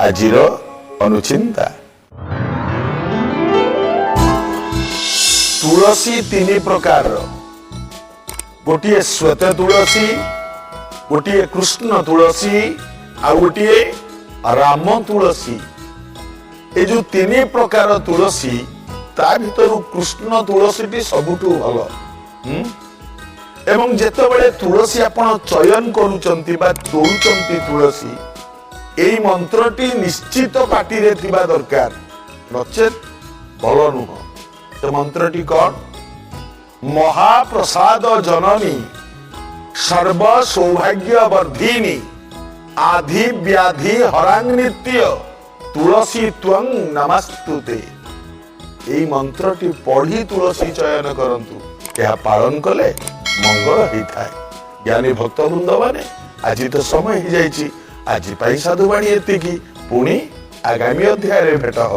ଆଜିର ଅନୁଚିନ୍ତା। ତୁଳସୀ ତିନି ପ୍ରକାରର, ଗୋଟିଏ ଶ୍ଵେତ ତୁଳସୀ, ଗୋଟିଏ କୃଷ୍ଣ ତୁଳସୀ ଆଉ ଗୋଟିଏ ରାମ ତୁଳସୀ। ଏ ଯୋଉ ତିନି ପ୍ରକାର ତୁଳସୀ ତା ଭିତରୁ କୃଷ୍ଣ ତୁଳସୀଟି ସବୁଠୁ ଭଲ। ଏବଂ ଯେତେବେଳେ ତୁଳସୀ ଆପଣ ଚୟନ କରୁଛନ୍ତି ବା ତୋଳୁଛନ୍ତି ତୁଳସୀ, ଏଇ ମନ୍ତ୍ରଟି ନିଶ୍ଚିତ ପାଟିରେ ଥିବା ଦରକାର, ନଚେତ ଭଲ ନୁହଁ। ସେ ମନ୍ତ୍ରଟି କଣ? ମହାପ୍ରସାଦ ଜନନୀ ସର୍ବ ସୌଭାଗ୍ୟ ବର୍ଦ୍ଧିନୀ ଆଧି ବ୍ୟାଧି ହରାଙ୍ନିତ୍ୟ ତୁଳସୀ ତ୍ୱଂ ନମସ୍ତୁତେ। ଏଇ ମନ୍ତ୍ରଟି ପଢି ତୁଳସୀ ଚୟନ କରନ୍ତୁ, ଏହା ପାଳନ କଲେ ମଙ୍ଗଳ ହେଇଥାଏ। ଜ୍ଞାନୀ ଭକ୍ତ ବୃନ୍ଦ ମାନେ, ଆଜି ତ ସମୟ ହେଇଯାଇଛି, ଆଜି ପାଇଁ ସାଧୁବାଣୀ ଏତିକି। ପୁଣି ଆଗାମୀ ଅଧ୍ୟାୟରେ ଭେଟ ହେବ।